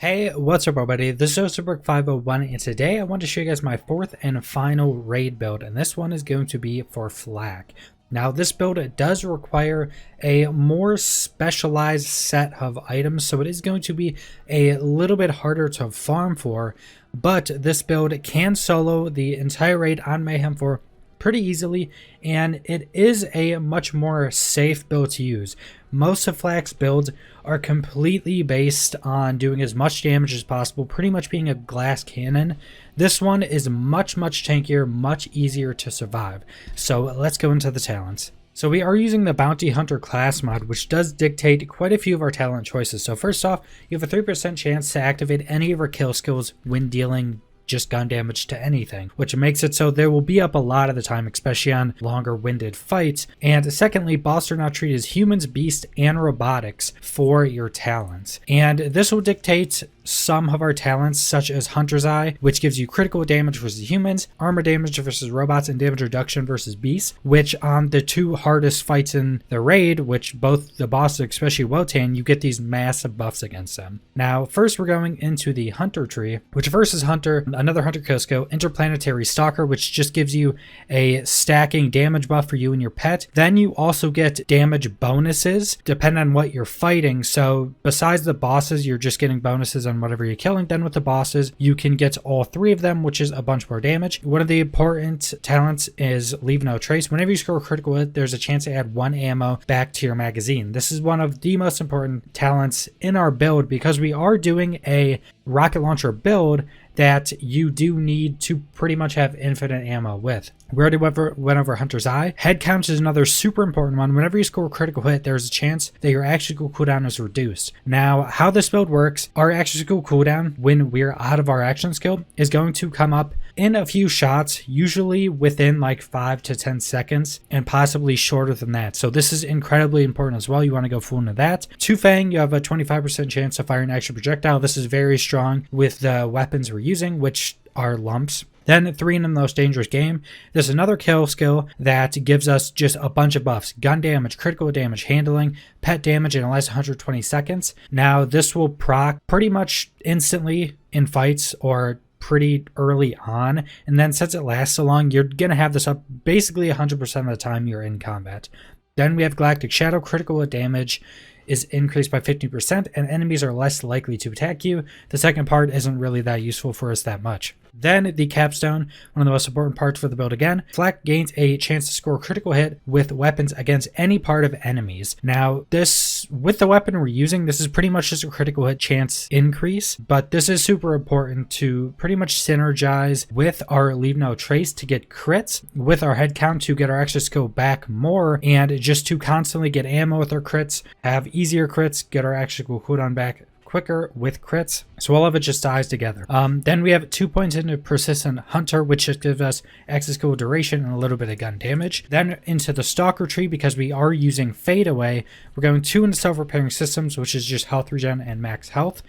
Hey, what's up everybody? This is OurMusicBox 501 and today I want to show you guys my fourth and final raid build, and this one is going to be for Flak. Now this build does require a more specialized set of items, so it is going to be a little bit harder to farm for, but this build can solo the entire raid on Mayhem for pretty easily, and it is a much more safe build to use. Most of Flak's builds are completely based on doing as much damage as possible, pretty much being a glass cannon. This one is much tankier, much easier to survive. So let's go into the talents. So we are using the Bounty Hunter class mod, which does dictate quite a few of our talent choices. So first off, you have a 3% chance to activate any of our kill skills when dealing just gun damage to anything, which makes it so there will be up a lot of the time, especially on longer winded fights. And secondly, boss are now treated as humans, beasts, and robotics for your talents. And this will dictate some of our talents, such as Hunter's Eye, which gives you critical damage versus humans, armor damage versus robots, and damage reduction versus beasts, which on the two hardest fights in the raid, which both the bosses, especially Wotan, you get these massive buffs against them. Now, first we're going into the Hunter tree, which versus Hunter, another Hunter kill skill, Interplanetary Stalker, which just gives you a stacking damage buff for you and your pet. Then you also get damage bonuses, depending on what you're fighting. So besides the bosses, you're just getting bonuses on whatever you're killing. Then with the bosses, you can get all three of them, which is a bunch more damage. One of the important talents is Leave No Trace. Whenever you score a critical hit, there's a chance to add 1 ammo back to your magazine. This is one of the most important talents in our build because we are doing a rocket launcher build that you do need to pretty much have infinite ammo with. We already went over Hunter's Eye. Head count is another super important one. Whenever you score a critical hit, there's a chance that your action skill cooldown is reduced. Now, how this build works, our action skill cooldown, when we're out of our action skill, is going to come up in a few shots, usually within like 5 to 10 seconds, and possibly shorter than that. So this is incredibly important as well. You want to go full into that. Two Fang, you have a 25% chance to fire an extra projectile. This is very strong with the weapons we're using, which are lumps. Then 3 in the most dangerous game. There's another kill skill that gives us just a bunch of buffs. Gun damage, critical damage, handling, pet damage, and it lasts 120 seconds. Now this will proc pretty much instantly in fights or pretty early on, and then since it lasts so long, you're gonna have this up basically 100% of the time you're in combat. Then we have Galactic Shadow. Critical damage is increased by 50% and enemies are less likely to attack you. The second part isn't really that useful for us that much. Then the Capstone, one of the most important parts for the build again. Flak gains a chance to score a critical hit with weapons against any part of enemies. Now this, with the weapon we're using, this is pretty much just a critical hit chance increase, but this is super important to pretty much synergize with our Leave No Trace to get crits, with our head count to get our extra skill back more, and just to constantly get ammo with our crits, have easier crits, get our extra skill cooldown back quicker with crits. So all of it just ties together. Then we have 2 points into Persistent Hunter, which just gives us extra skill duration and a little bit of gun damage. Then into the Stalker tree, because we are using Fade Away, we're going 2 into Self-Repairing Systems, which is just health regen and max health.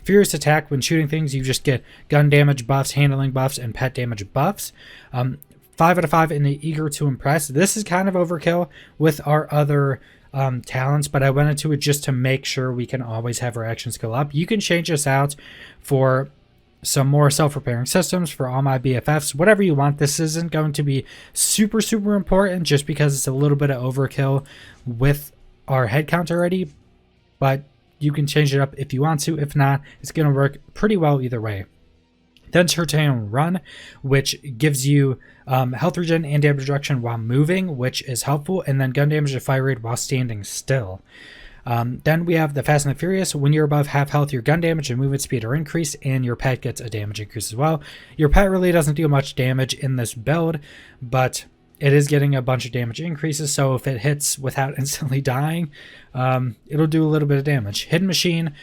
Furious Attack, when shooting things, you just get gun damage buffs, handling buffs, and pet damage buffs. 5 out of 5 in the Eager to Impress. This is kind of overkill with our other talents, but I went into it just to make sure we can always have our action skill up. You can change this out for some more self-repairing systems, for all my BFFs, whatever you want. This isn't going to be super important just because it's a little bit of overkill with our head count already, but you can change it up if you want to. If not, it's going to work pretty well either way. Then Tertanium Run, which gives you health regen and damage reduction while moving, which is helpful, and then gun damage and fire rate while standing still. Then we have the Fast and the Furious. When you're above half health, your gun damage and movement speed are increased, and your pet gets a damage increase as well. Your pet really doesn't do much damage in this build, but it is getting a bunch of damage increases, so if it hits without instantly dying, it'll do a little bit of damage. Hidden Machine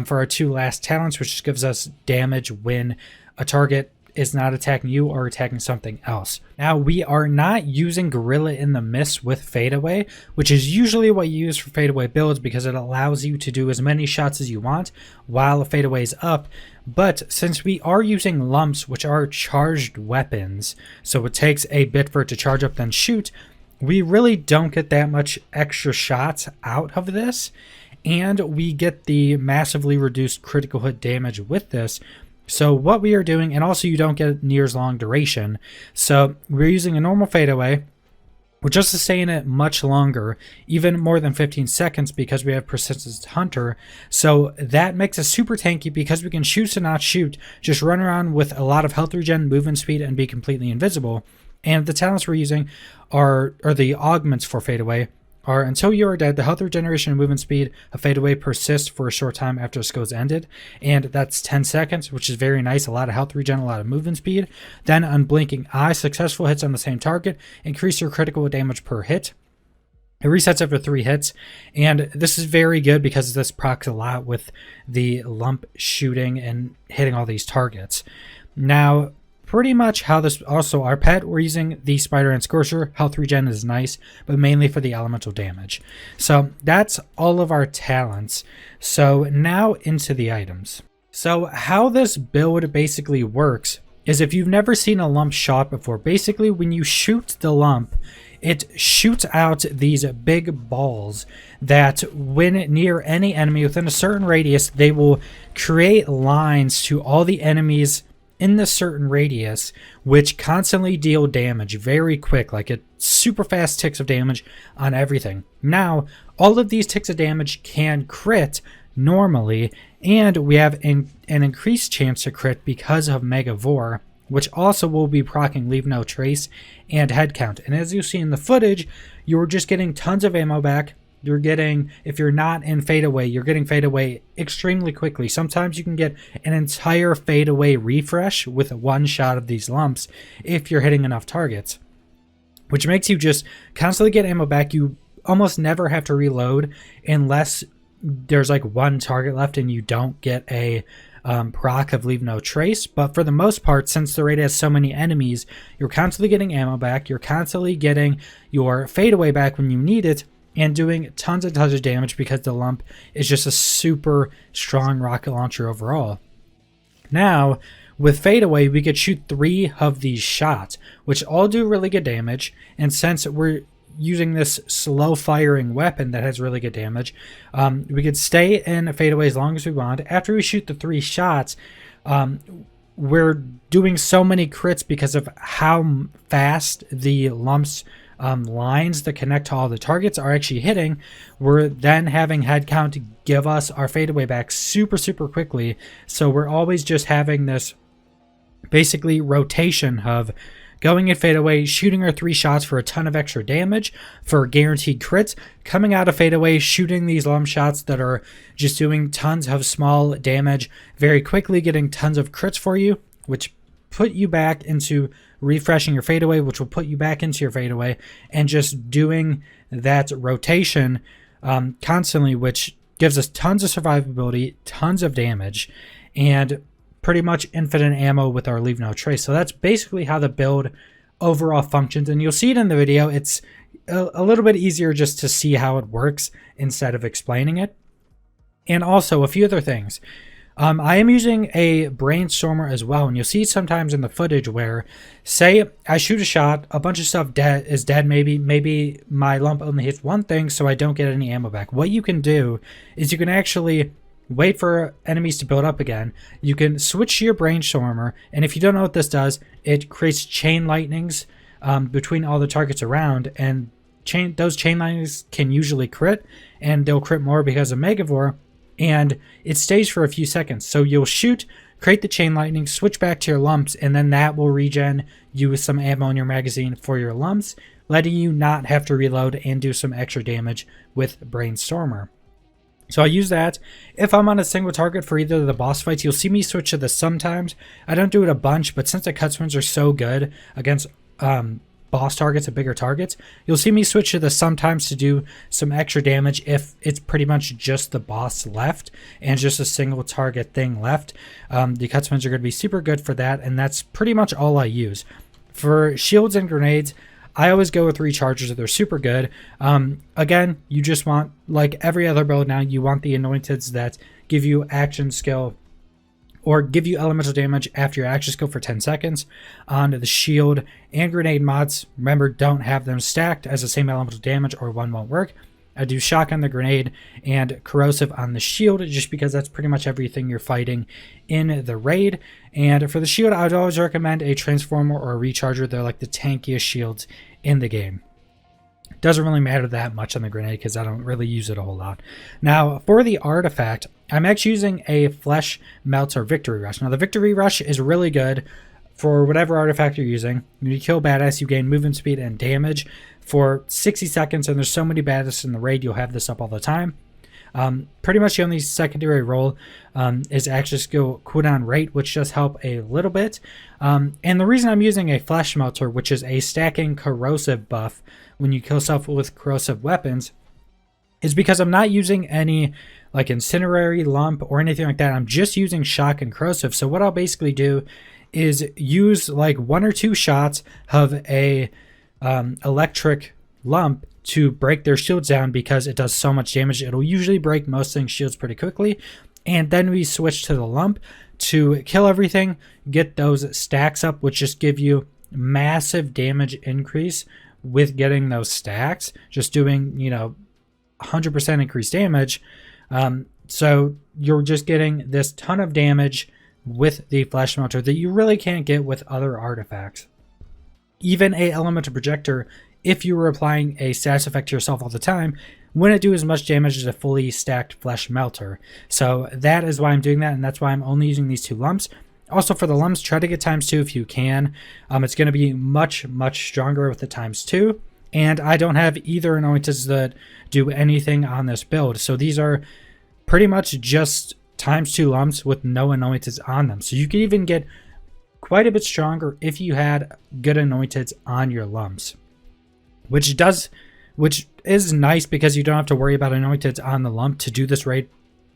for our 2 last talents, which just gives us damage when a target is not attacking you or attacking something else. Now, we are not using Gorilla in the Mist with Fade Away, which is usually what you use for Fade Away builds because it allows you to do as many shots as you want while Fade Away is up. But since we are using lumps, which are charged weapons, so it takes a bit for it to charge up then shoot, we really don't get that much extra shots out of this. and we get the massively reduced critical hit damage with this. So what we are doing, and also you don't get near as long duration. So we're using a normal fadeaway. We're just sustaining it much longer, even more than 15 seconds, because we have Persistent Hunter. So that makes us super tanky because we can shoot to not shoot, just run around with a lot of health regen, movement speed, and be completely invisible. And the talents we're using are the augments for fadeaway are until you are dead, the health regeneration and movement speed of fadeaway persists for a short time after the skill is ended, and that's 10 seconds, which is very nice. A lot of health regen, a lot of movement speed. Then unblinking eye, successful hits on the same target increase your critical damage per hit. It resets after 3 hits, and this is very good because this procs a lot with the lump shooting and hitting all these targets. Now, pretty much how this, also our pet, we're using the Spider and Scorcher. Health regen is nice, but mainly for the elemental damage. So that's all of our talents. So now into the items. So how this build basically works is, if you've never seen a lump shot before, basically when you shoot the lump, it shoots out these big balls that when near any enemy within a certain radius, they will create lines to all the enemies in this certain radius, which constantly deal damage very quick, like it super fast ticks of damage on everything. Now, all of these ticks of damage can crit normally, and we have an increased chance to crit because of Mega Vor, which also will be proccing Leave No Trace and Head Count. And as you see in the footage, you're just getting tons of ammo back. You're getting, if you're not in fadeaway, you're getting fadeaway extremely quickly. Sometimes you can get an entire fadeaway refresh with one shot of these lumps if you're hitting enough targets, which makes you just constantly get ammo back. You almost never have to reload unless there's like one target left and you don't get a proc of Leave No Trace. But for the most part, since the raid has so many enemies, you're constantly getting ammo back. You're constantly getting your fadeaway back when you need it, and doing tons and tons of damage because the lump is just a super strong rocket launcher overall. Now, with fadeaway, we could shoot 3 of these shots, which all do really good damage. And since we're using this slow firing weapon that has really good damage, we could stay in fadeaway as long as we want. After we shoot the 3 shots, we're doing so many crits because of how fast the lumps lines that connect to all the targets are actually hitting. We're then having head count give us our fadeaway back super quickly. So we're always just having this basically rotation of going in fadeaway, shooting our 3 shots for a ton of extra damage for guaranteed crits, coming out of fadeaway, shooting these lump shots that are just doing tons of small damage very quickly, getting tons of crits for you, which put you back into refreshing your fadeaway, which will put you back into your fadeaway, and just doing that rotation constantly, which gives us tons of survivability, tons of damage, and pretty much infinite ammo with our Leave No Trace. So that's basically how the build overall functions, and you'll see it in the video. It's a little bit easier just to see how it works instead of explaining it. And also a few other things. I am using a Brainstormer as well, and you'll see sometimes in the footage where, say I shoot a shot, a bunch of stuff is dead, maybe my lump only hits one thing, so I don't get any ammo back. What you can do is you can actually wait for enemies to build up again. You can switch to your Brainstormer, and if you don't know what this does, it creates chain lightnings between all the targets around, and those chain lightnings can usually crit, and they'll crit more because of Megavore, and it stays for a few seconds. So you'll shoot, create the chain lightning, switch back to your lumps, and then that will regen you with some ammo in your magazine for your lumps, letting you not have to reload and do some extra damage with Brainstormer. So I use that. If I'm on a single target for either of the boss fights, you'll see me switch to this sometimes. I don't do it a bunch, but since the cut swings are so good against boss targets and bigger targets, you'll see me switch to this sometimes to do some extra damage if it's pretty much just the boss left and just a single target thing left. The cut swings are going to be super good for that, and that's pretty much all I use. For shields and grenades, I always go with rechargers. They're super good. Again, you just want, like every other build now, you want the anointeds that give you action skill or give you elemental damage after your action skill for 10 seconds. On the shield and grenade mods, remember, don't have them stacked as the same elemental damage or one won't work. I do shock on the grenade and corrosive on the shield, just because that's pretty much everything you're fighting in the raid. And for the shield, I would always recommend a transformer or a recharger. They're like the tankiest shields in the game. Doesn't really matter that much on the grenade because I don't really use it a whole lot. Now, for the artifact, I'm actually using a Flesh Melter Victory Rush. Now, the Victory Rush is really good for whatever artifact you're using. When you kill badass, you gain movement speed and damage for 60 seconds, and there's so many badass in the raid, you'll have this up all the time. Pretty much the only secondary role is action skill cooldown rate, which does help a little bit. And the reason I'm using a Flesh Melter, which is a stacking corrosive buff when you kill stuff with corrosive weapons, is because I'm not using any like incinerary, lump, or anything like that. I'm just using shock and corrosive. So what I'll basically do is use like 1 or 2 shots of a electric lump to break their shields down, because it does so much damage. It'll usually break most things' shields pretty quickly. And then we switch to the lump to kill everything, get those stacks up, which just give you massive damage increase with getting those stacks, just doing, you know, 100% increased damage. So you're just getting this ton of damage with the Flesh Melter that you really can't get with other artifacts. Even a elemental projector, if you were applying a status effect to yourself all the time, wouldn't do as much damage as a fully stacked Flesh Melter. So that is why I'm doing that, and that's why I'm only using these 2 lumps. Also, for the lumps, try to get ×2 if you can. It's going to be much, much stronger with the ×2. And I don't have either anointeds that do anything on this build. So these are pretty much just ×2 lumps with no anointeds on them. So you could even get quite a bit stronger if you had good anointeds on your lumps. Which is nice, because you don't have to worry about anointeds on the lump to do this raid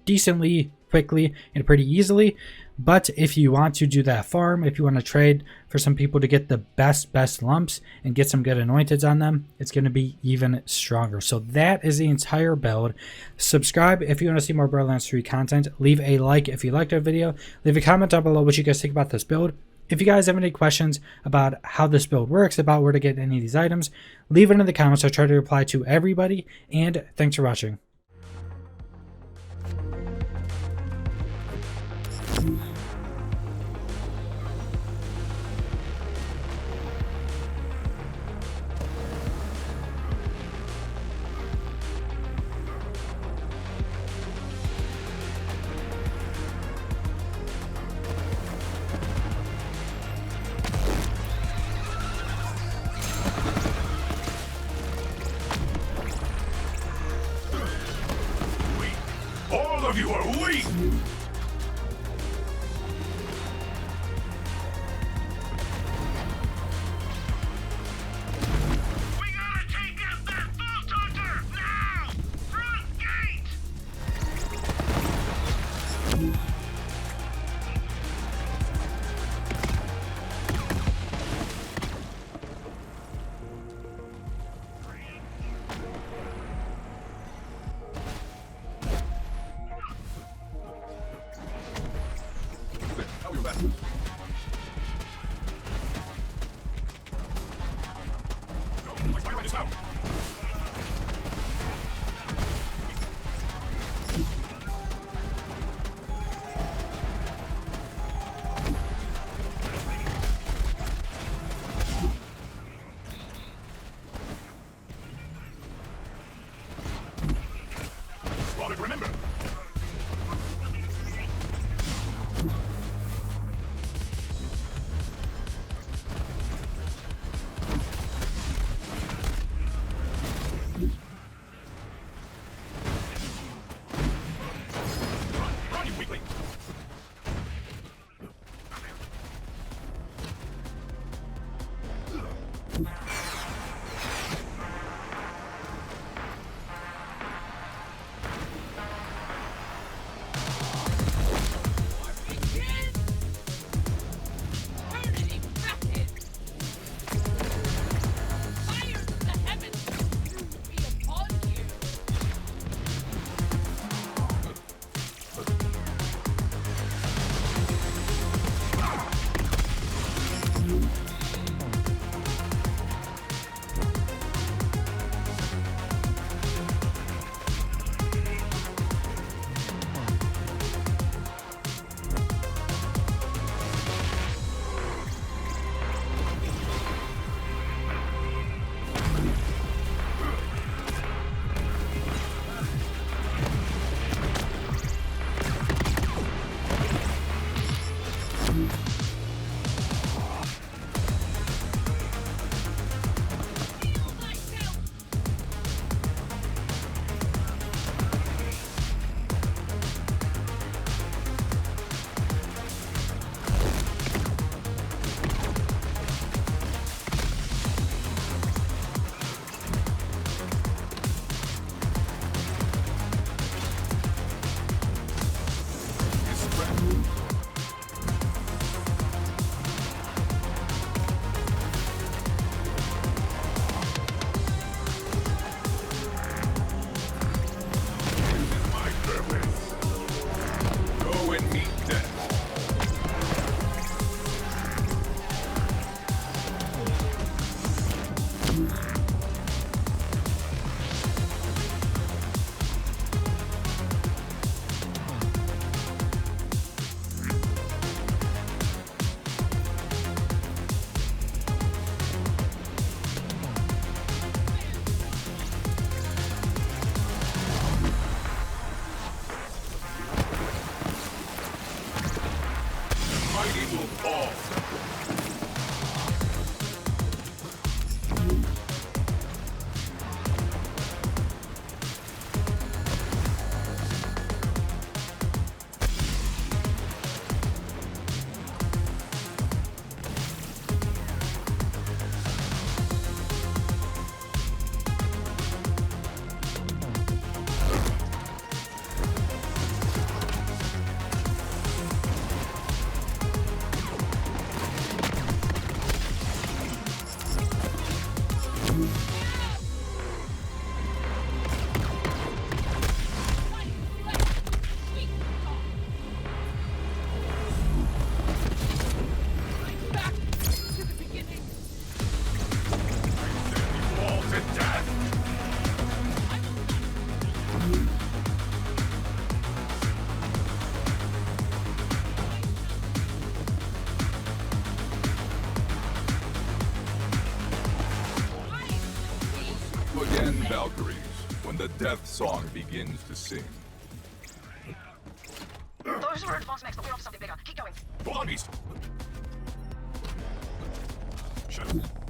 decently, quickly, and pretty easily. But if you want to do that farm, if you want to trade for some people to get the best lumps and get some good anointeds on them, it's going to be even stronger. So that is the entire build. Subscribe if you want to see more Borderlands 3 content. Leave a like if you liked our video. Leave a comment down below what you guys think about this build. If you guys have any questions about how this build works, about where to get any of these items, leave it in the comments. I'll try to reply to everybody, and thanks for watching. All of you are weak! We gotta take out that vault hunter! Now! Front gate! Remember. Run, you weakling! when the death song begins to sing. Those were false mix, but we're off to something bigger. Keep going. Hold on, Beast. Shut up.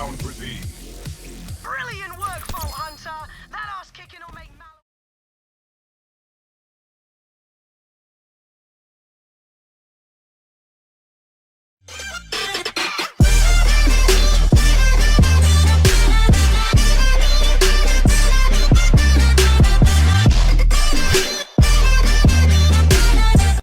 Takedown for thee.